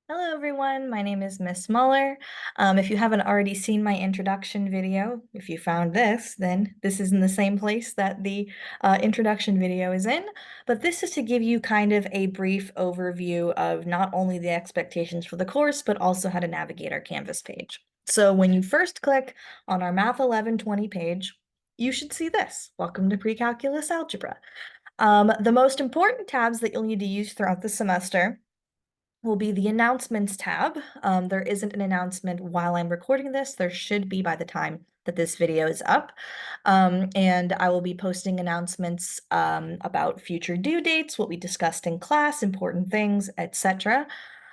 Hello, everyone. My name is Miss Muller. If you haven't already seen my introduction video, if you found this, then this is in the same place that the introduction video is in. But this is to give you kind of a brief overview of not only the expectations for the course, but also how to navigate our Canvas page. So when you first click on our Math 1120 page, you should see this. Welcome to Precalculus Algebra. The most important tabs that you'll need to use throughout the semester will be the announcements tab. There isn't an announcement while I'm recording this. There should be by the time that this video is up. And I will be posting announcements about future due dates, what we discussed in class, important things, etc.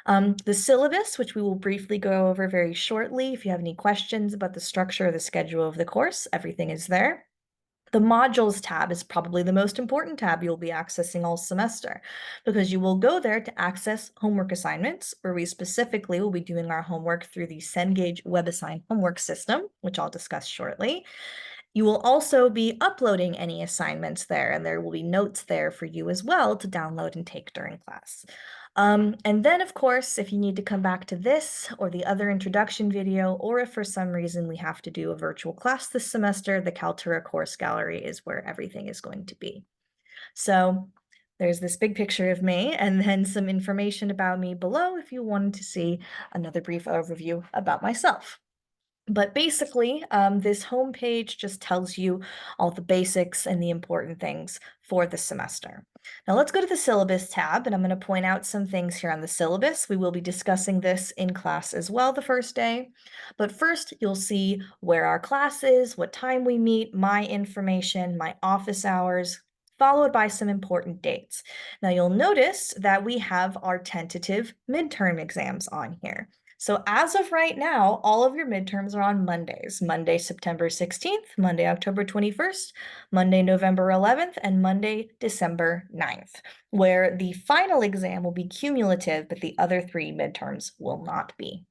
The syllabus, which we will briefly go over very shortly. If you have any questions about the structure or the schedule of the course, everything is there. The modules tab is probably the most important tab you'll be accessing all semester because you will go there to access homework assignments, where we specifically will be doing our homework through the Cengage WebAssign homework system, which I'll discuss shortly. You will also be uploading any assignments there, and there will be notes there for you as well to download and take during class. And then, of course, if you need to come back to this or the other introduction video, or if for some reason we have to do a virtual class this semester, the Kaltura course gallery is where everything is going to be. So there's this big picture of me and then some information about me below if you wanted to see another brief overview about myself. But basically, this homepage just tells you all the basics and the important things for the semester. Now let's go to the syllabus tab, and I'm going to point out some things here on the syllabus. We will be discussing this in class as well the first day. But first, you'll see where our class is, what time we meet, my information, my office hours, followed by some important dates. Now you'll notice that we have our tentative midterm exams on here. So as of right now, all of your midterms are on Mondays. Monday, September 16th, Monday, October 21st, Monday, November 11th, and Monday, December 9th, where the final exam will be cumulative, but the other three midterms will not be.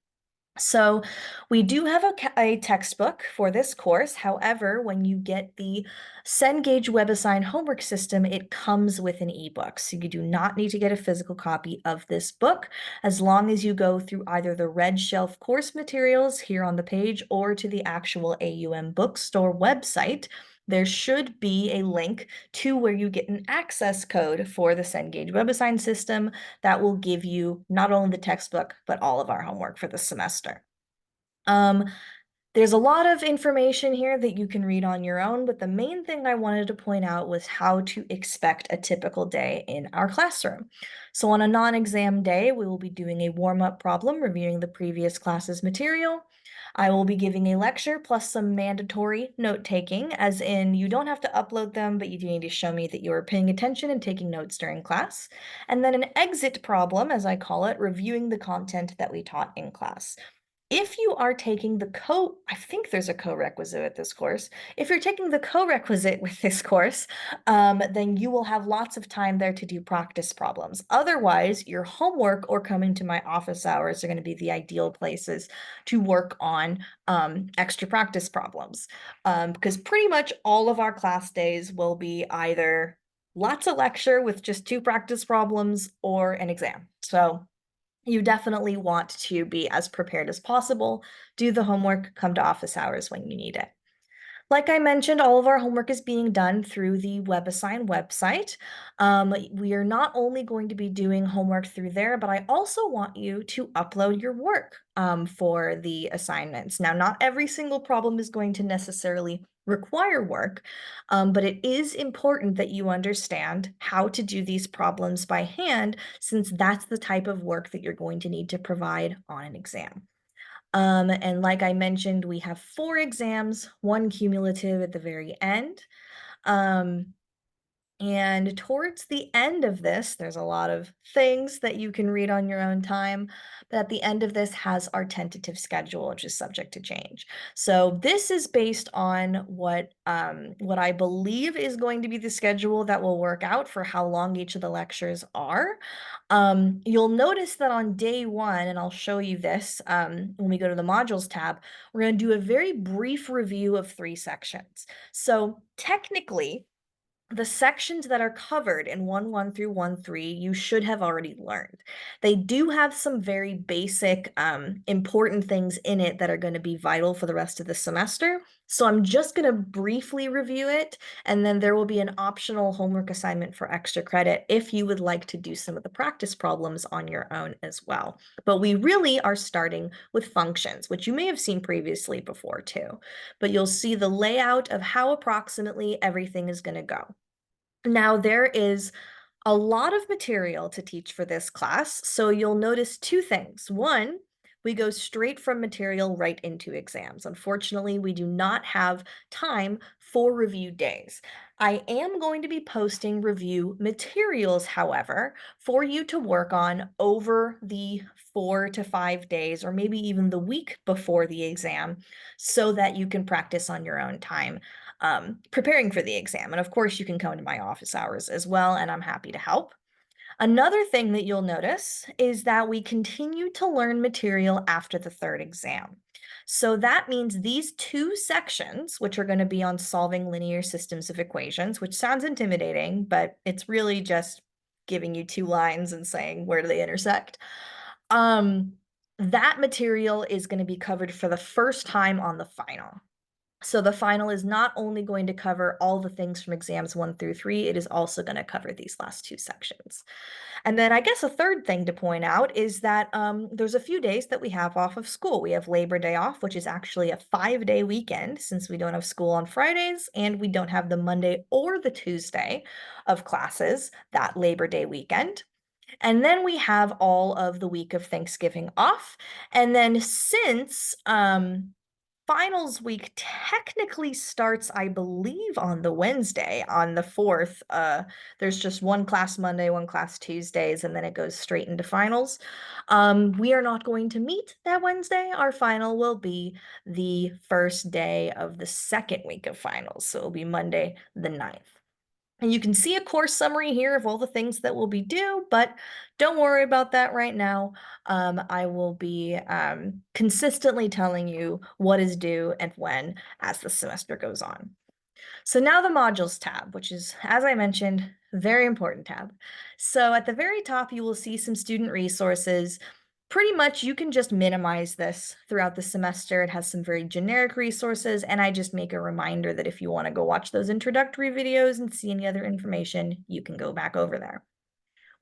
So we do have a textbook for this course. However, when you get the Cengage WebAssign homework system, it comes with an ebook. So you do not need to get a physical copy of this book as long as you go through either the Red Shelf course materials here on the page or to the actual AUM bookstore website. There should be a link to where you get an access code for the Cengage WebAssign system that will give you not only the textbook, but all of our homework for the semester. There's a lot of information here that you can read on your own, but the main thing I wanted to point out was how to expect a typical day in our classroom. So on a non-exam day, we will be doing a warm-up problem, reviewing the previous class's material. I will be giving a lecture plus some mandatory note-taking, as in you don't have to upload them, but you do need to show me that you are paying attention and taking notes during class. And then an exit problem, as I call it, reviewing the content that we taught in class. If you are taking I think there's a co-requisite with this course. If you're taking the co-requisite with this course, then you will have lots of time there to do practice problems. Otherwise, your homework or coming to my office hours are going to be the ideal places to work on extra practice problems. Because pretty much all of our class days will be either lots of lecture with just 2 practice problems or an exam. So you definitely want to be as prepared as possible, do the homework, come to office hours when you need it. Like I mentioned, all of our homework is being done through the WebAssign website. We are not only going to be doing homework through there, but I also want you to upload your work for the assignments. Now, not every single problem is going to necessarily require work, but it is important that you understand how to do these problems by hand, since that's the type of work that you're going to need to provide on an exam. And like I mentioned, we have 4 exams, 1 cumulative at the very end. Um, and towards the end of this, there's a lot of things that you can read on your own time, but at the end of this has our tentative schedule, which is subject to change. So this is based on what I believe is going to be the schedule that will work out for how long each of the lectures are. You'll notice that on day 1, and I'll show you this when we go to the modules tab, we're going to do a very brief review of 3 sections. So technically, The sections that are covered in 1-1 through 1-3, you should have already learned. They do have some very basic, important things in it that are going to be vital for the rest of the semester. So I'm just going to briefly review it, and then there will be an optional homework assignment for extra credit if you would like to do some of the practice problems on your own as well. But we really are starting with functions, which you may have seen previously before too. But you'll see the layout of how approximately everything is going to go. Now, there is a lot of material to teach for this class, so you'll notice two things. One, we go straight from material right into exams. Unfortunately, we do not have time for review days. I am going to be posting review materials, however, for you to work on over the 4 to 5 days, or maybe even the week before the exam, so that you can practice on your own time preparing for the exam. And of course, you can come to my office hours as well, and I'm happy to help. Another thing that you'll notice is that we continue to learn material after the third exam. So that means these two sections, which are going to be on solving linear systems of equations, which sounds intimidating, but it's really just giving you two lines and saying where do they intersect. Um, that material is going to be covered for the first time on the final. So the final is not only going to cover all the things from exams 1 through 3, it is also going to cover these last two sections. And then I guess a third thing to point out is that there's a few days that we have off of school. We have Labor Day off, which is actually a 5-day weekend since we don't have school on Fridays and we don't have the Monday or the Tuesday of classes that Labor Day weekend. And then we have all of the week of Thanksgiving off. And then since finals week technically starts, I believe, on the Wednesday, on the 4th. There's just one class Monday, one class Tuesdays, and then it goes straight into finals. We are not going to meet that Wednesday. Our final will be the first day of the second week of finals. So it'll be Monday the 9th. And you can see a course summary here of all the things that will be due, but don't worry about that right now. I will be consistently telling you what is due and when as the semester goes on. So now the modules tab, which is, as I mentioned, very important tab. So at the very top, you will see some student resources. Pretty much you can just minimize this throughout the semester. It has some very generic resources, and I just make a reminder that if you want to go watch those introductory videos and see any other information, you can go back over there.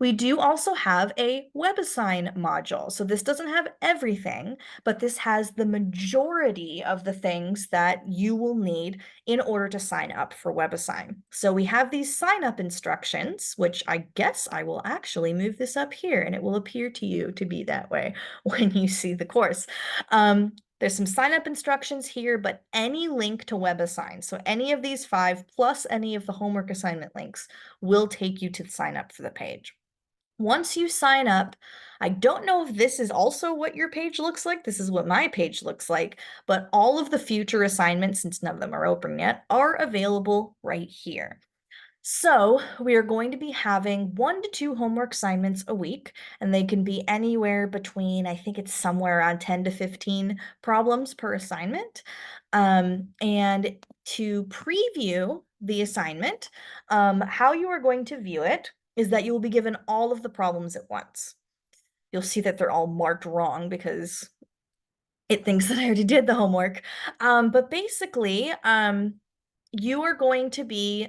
We do also have a WebAssign module. So this doesn't have everything, but this has the majority of the things that you will need in order to sign up for WebAssign. So we have these sign up instructions, which I guess I will actually move this up here and it will appear to you to be that way when you see the course. There's some sign up instructions here, but any link to WebAssign, so any of these 5 plus any of the homework assignment links will take you to sign up for the page. Once you sign up, I don't know if this is also what your page looks like. This is what my page looks like, but all of the future assignments, since none of them are open yet, are available right here. So we are going to be having 1 to 2 homework assignments a week, and they can be anywhere between, I think it's somewhere around 10 to 15 problems per assignment. And to preview the assignment, how you are going to view it is that you will be given all of the problems at once. You'll see that they're all marked wrong because it thinks that I already did the homework. But basically, you are going to be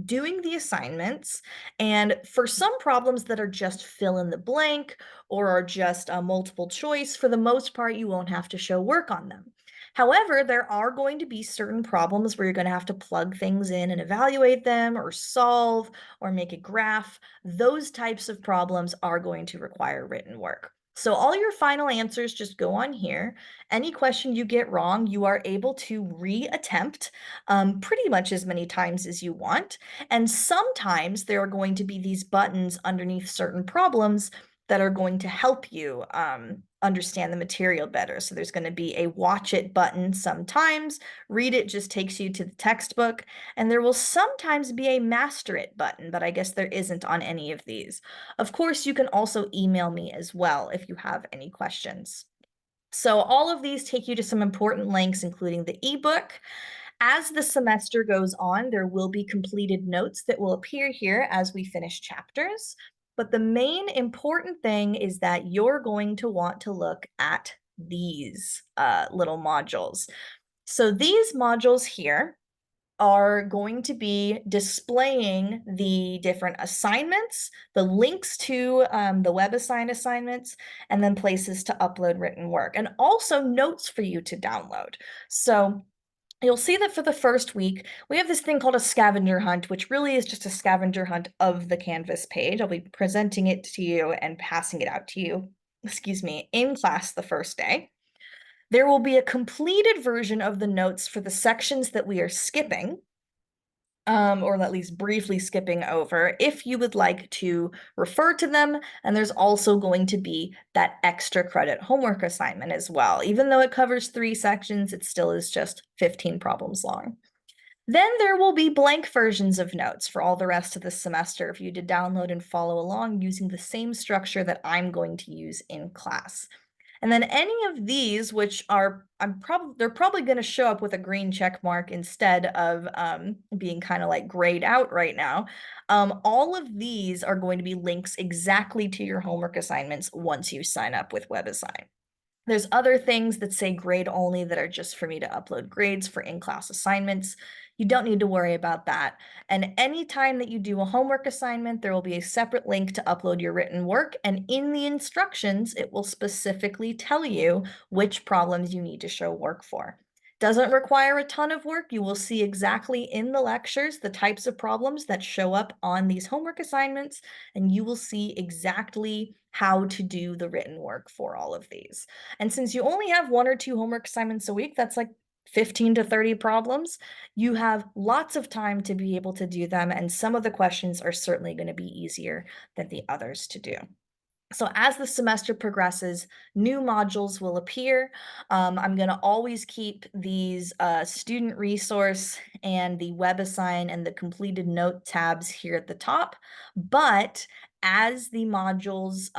doing the assignments, and for some problems that are just fill in the blank or are just a multiple choice, for the most part, you won't have to show work on them. However, there are going to be certain problems where you're going to have to plug things in and evaluate them or solve or make a graph. Those types of problems are going to require written work. So all your final answers just go on here. Any question you get wrong, you are able to reattempt pretty much as many times as you want. And sometimes there are going to be these buttons underneath certain problems that are going to help you understand the material better. So there's going to be a watch it button sometimes. Read it just takes you to the textbook. And there will sometimes be a master it button, but I guess there isn't on any of these. Of course, you can also email me as well if you have any questions. So all of these take you to some important links, including the ebook, As the semester goes on, there will be completed notes that will appear here as we finish chapters. But the main important thing is that you're going to want to look at these little modules. So these modules here are going to be displaying the different assignments, the links to the WebAssign assignments, and then places to upload written work, and also notes for you to download. So you'll see that for the first week, we have this thing called a scavenger hunt, which really is just a scavenger hunt of the Canvas page. I'll be presenting it to you and passing it out to you, in class the first day. There will be a completed version of the notes for the sections that we are skipping, or at least briefly skipping over, if you would like to refer to them. And there's also going to be that extra credit homework assignment as well. Even though it covers 3 sections, it still is just 15 problems long. Then there will be blank versions of notes for all the rest of the semester for you to download and follow along using the same structure that I'm going to use in class. And then any of these, which are, they're probably going to show up with a green check mark instead of being kind of like grayed out right now. All of these are going to be links exactly to your homework assignments once you sign up with WebAssign. There's other things that say grade only that are just for me to upload grades for in-class assignments. You don't need to worry about that. And anytime that you do a homework assignment, there will be a separate link to upload your written work. And in the instructions, it will specifically tell you which problems you need to show work for. Doesn't require a ton of work. You will see exactly in the lectures the types of problems that show up on these homework assignments, and you will see exactly how to do the written work for all of these. And since you only have 1 or 2 homework assignments a week, that's like 15 to 30 problems. You have lots of time to be able to do them, and some of the questions are certainly going to be easier than the others to do. So as the semester progresses, new modules will appear. I'm going to always keep these student resource and the WebAssign and the completed note tabs here at the top. But as the modules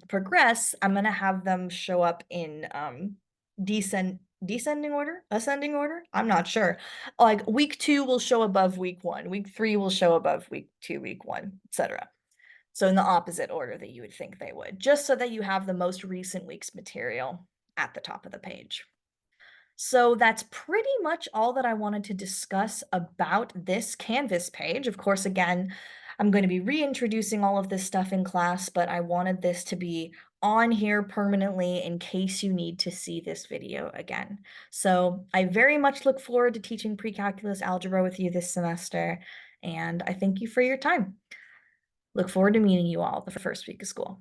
progress, I'm going to have them show up in descending order, ascending order. I'm not sure. Like week 2 will show above week 1. Week 3 will show above week 2, week 1, etc. So in the opposite order that you would think they would, just so that you have the most recent week's material at the top of the page. So that's pretty much all that I wanted to discuss about this Canvas page. Of course, again, I'm going to be reintroducing all of this stuff in class, but I wanted this to be on here permanently in case you need to see this video again. So I very much look forward to teaching pre-calculus algebra with you this semester, and I thank you for your time. Look forward to meeting you all the first week of school.